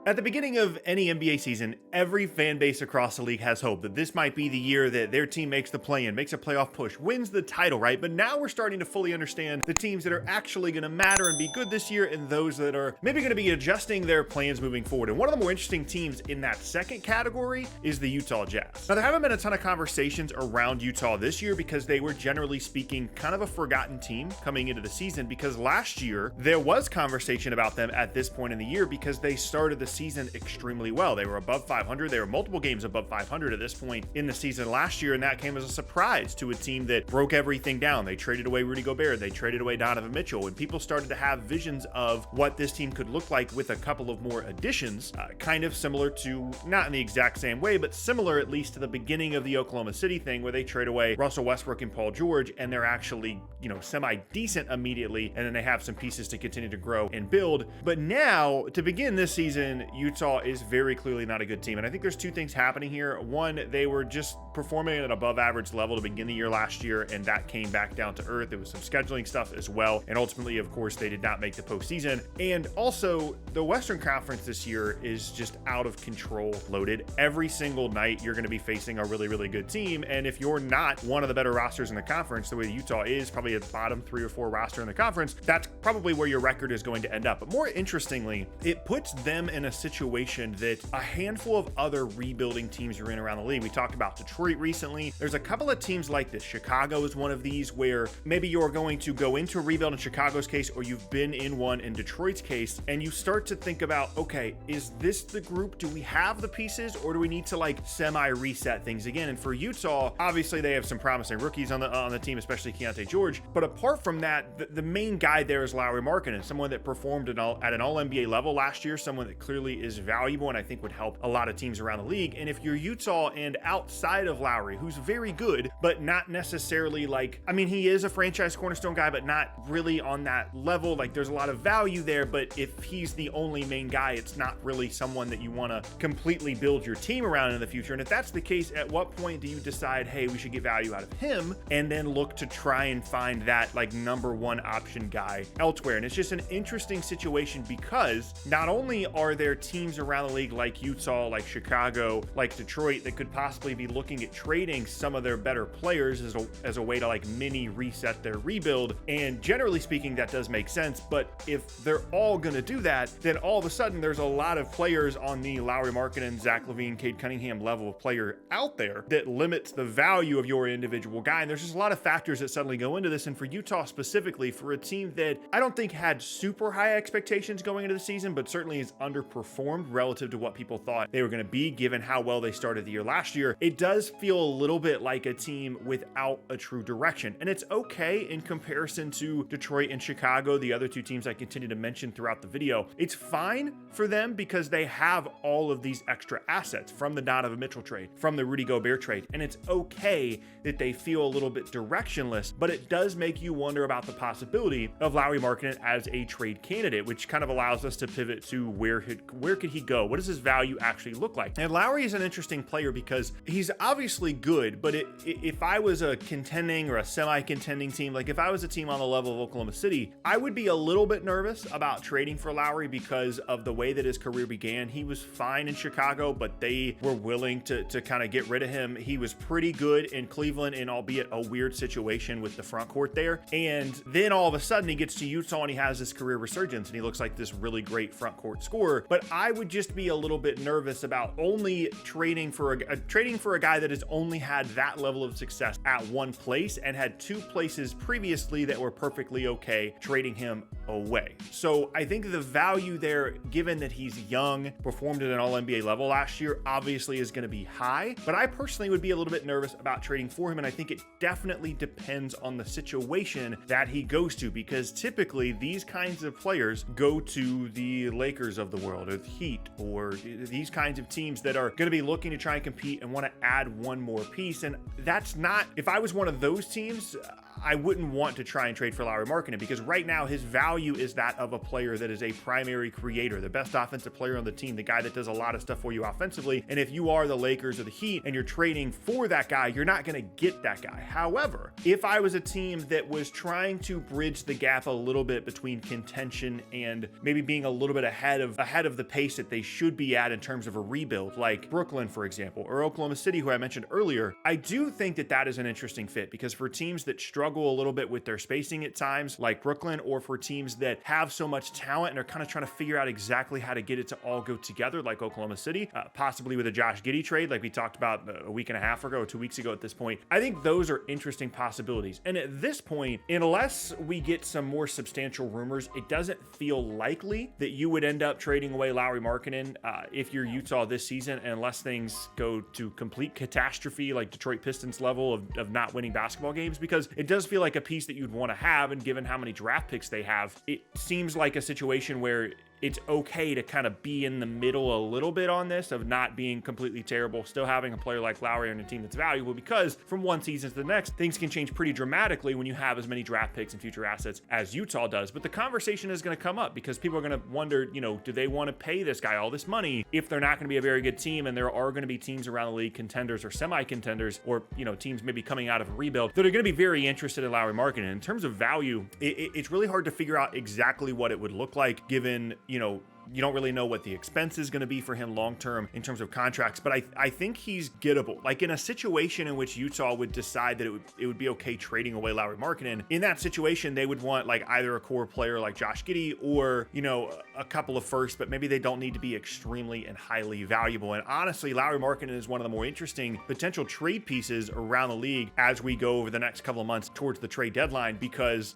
At the beginning of any NBA season, every fan base across the league has hope that this might be the year that their team makes the play-in, makes a playoff push, wins the title, right? But now we're starting to fully understand the teams that are actually going to matter and be good this year and those that are maybe going to be adjusting their plans moving forward. And one of the more interesting teams in that second category is the Utah Jazz. Now, there haven't been a ton of conversations around Utah this year because they were, generally speaking, kind of a forgotten team coming into the season, because last year there was conversation about them at this point in the year because they started the season extremely well. They were above 500. They were multiple games above 500 at this point in the season last year, and that came as a surprise to a team that broke everything down. They traded away Rudy Gobert. They traded away Donovan Mitchell, and people started to have visions of what this team could look like with a couple of more additions, kind of similar to, not in the exact same way, but similar at least to the beginning of the Oklahoma City thing, where they trade away Russell Westbrook and Paul George, and they're actually, semi-decent immediately, and then they have some pieces to continue to grow and build. But now, to begin this season, Utah is very clearly not a good team. And I think there's two things happening here. One, they were just performing at an above average level to begin the year last year, and that came back down to earth. There was some scheduling stuff as well. And ultimately, of course, they did not make the postseason. And also, the Western Conference this year is just out of control loaded. Every single night, you're going to be facing a really, really good team. And if you're not one of the better rosters in the conference, the way Utah is, probably a bottom 3 or 4 roster in the conference, that's probably where your record is going to end up. But more interestingly, it puts them in a situation that a handful of other rebuilding teams are in around the league. We talked about Detroit recently. There's a couple of teams like this. Chicago is one of these where maybe you're going to go into a rebuild in Chicago's case, or you've been in one in Detroit's case, and you start to think about, okay, is this the group? Do we have the pieces, or do we need to semi-reset things again? And for Utah, obviously they have some promising rookies on the team, especially Keontae George. But apart from that, the main guy there is Lauri Markkanen, someone that performed at an All-NBA level last year, someone that clearly is valuable and I think would help a lot of teams around the league. And if you're Utah and outside of Lauri, who's very good, but not necessarily he is a franchise cornerstone guy, but not really on that level. There's a lot of value there, but if he's the only main guy, it's not really someone that you want to completely build your team around in the future. And if that's the case, at what point do you decide, hey, we should get value out of him, and then look to try and find that number one option guy elsewhere? And it's just an interesting situation because not only are there teams around the league like Utah, like Chicago, like Detroit that could possibly be looking at trading some of their better players as a way to mini reset their rebuild, and generally speaking that does make sense. But if they're all going to do that, then all of a sudden there's a lot of players on the Lauri Markkanen, Zach LaVine, Cade Cunningham level of player out there that limits the value of your individual guy. And there's just a lot of factors that suddenly go into this. And for Utah specifically, for a team that I don't think had super high expectations going into the season, but certainly is underperformed relative to what people thought they were going to be given how well they started the year last year, it does feel a little bit like a team without a true direction. And it's okay in comparison to Detroit and Chicago, the other two teams I continue to mention throughout the video. It's fine for them because they have all of these extra assets from the Donovan Mitchell trade, from the Rudy Gobert trade, and it's okay that they feel a little bit directionless, but it does make you wonder about the possibility of Lauri Markkanen as a trade candidate, which kind of allows us to pivot to where could he go? What does his value actually look like? And Lauri is an interesting player because he's obviously good, but if I was a contending or a semi-contending team, if I was a team on the level of Oklahoma City, I would be a little bit nervous about trading for Lauri because of the way that his career began. He was fine in Chicago, but they were willing to kind of get rid of him. He was pretty good in Cleveland, and albeit a weird situation with the front court there. And then all of a sudden he gets to Utah and he has this career resurgence and he looks like this really great front court scorer. But I would just be a little bit nervous about only trading for a guy that has only had that level of success at one place and had two places previously that were perfectly okay trading him away. So I think the value there, given that he's young, performed at an All-NBA level last year, obviously is going to be high, but I personally would be a little bit nervous about trading for him. And I think it definitely depends on the situation that he goes to, because typically these kinds of players go to the Lakers of the world or the Heat or these kinds of teams that are going to be looking to try and compete and want to add one more piece. And that's not, if I was one of those teams, I wouldn't want to try and trade for Lauri Markkanen, because right now his value is that of a player that is a primary creator, the best offensive player on the team, the guy that does a lot of stuff for you offensively. And if you are the Lakers or the Heat and you're trading for that guy, you're not going to get that guy. However, if I was a team that was trying to bridge the gap a little bit between contention and maybe being a little bit ahead of the pace that they should be at in terms of a rebuild, like Brooklyn, for example, or Oklahoma City, who I mentioned earlier, I do think that that is an interesting fit, because for teams that struggle a little bit with their spacing at times, like Brooklyn, or for teams that have so much talent and are kind of trying to figure out exactly how to get it to all go together, like Oklahoma City, possibly with a Josh Giddey trade, like we talked about a week and a half ago, or 2 weeks ago at this point, I think those are interesting possibilities. And at this point, unless we get some more substantial rumors, it doesn't feel likely that you would end up trading away Lauri Markkanen if you're Utah this season, unless things go to complete catastrophe, like Detroit Pistons level of not winning basketball games, because it does feel like a piece that you'd want to have. And given how many draft picks they have, it seems like a situation where it's okay to kind of be in the middle a little bit on this, of not being completely terrible, still having a player like Lauri on a team that's valuable, because from one season to the next, things can change pretty dramatically when you have as many draft picks and future assets as Utah does. But the conversation is going to come up, because people are going to wonder, do they want to pay this guy all this money if they're not going to be a very good team? And there are going to be teams around the league, contenders or semi-contenders, or, teams maybe coming out of a rebuild, that are going to be very interested in Lauri Markkanen. In terms of value, it's really hard to figure out exactly what it would look like, given, you don't really know what the expense is going to be for him long-term in terms of contracts, but I think he's gettable. Like in a situation in which Utah would decide that it would be okay trading away Lauri Markkanen, in that situation, they would want like either a core player like Josh Giddey, or, a couple of firsts, but maybe they don't need to be extremely and highly valuable. And honestly, Lauri Markkanen is one of the more interesting potential trade pieces around the league as we go over the next couple of months towards the trade deadline, because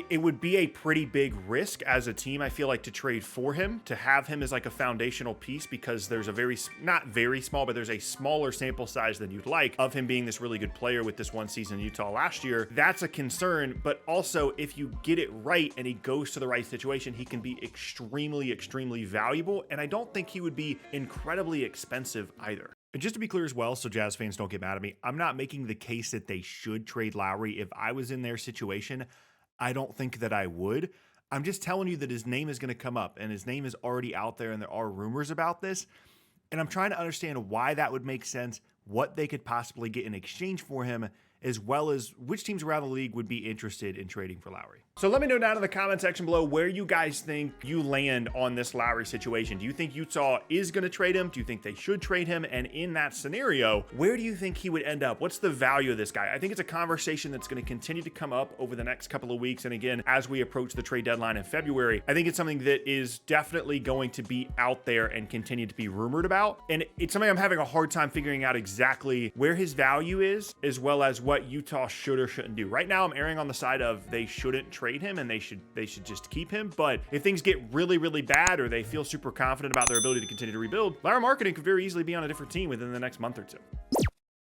it would be a pretty big risk as a team, I feel like, to trade for him, to have him as like a foundational piece, because there's not very small, but there's a smaller sample size than you'd like of him being this really good player with this one season in Utah last year. That's a concern. But also, if you get it right and he goes to the right situation, he can be extremely, extremely valuable. And I don't think he would be incredibly expensive either. And just to be clear as well, so Jazz fans don't get mad at me, I'm not making the case that they should trade Lauri. If I was in their situation, I don't think that I would. I'm just telling you that his name is going to come up, and his name is already out there, and there are rumors about this. And I'm trying to understand why that would make sense, what they could possibly get in exchange for him, as well as which teams around the league would be interested in trading for Lauri. So let me know down in the comment section below where you guys think you land on this Lauri situation. Do you think Utah is going to trade him? Do you think they should trade him? And in that scenario, where do you think he would end up? What's the value of this guy? I think it's a conversation that's going to continue to come up over the next couple of weeks. And again, as we approach the trade deadline in February, I think it's something that is definitely going to be out there and continue to be rumored about. And it's something I'm having a hard time figuring out exactly where his value is, as well as what Utah should or shouldn't do. Right now, I'm erring on the side of they shouldn't trade him and they should just keep him. But if things get really, really bad, or they feel super confident about their ability to continue to rebuild, Lauri Markkanen could very easily be on a different team within the next month or two.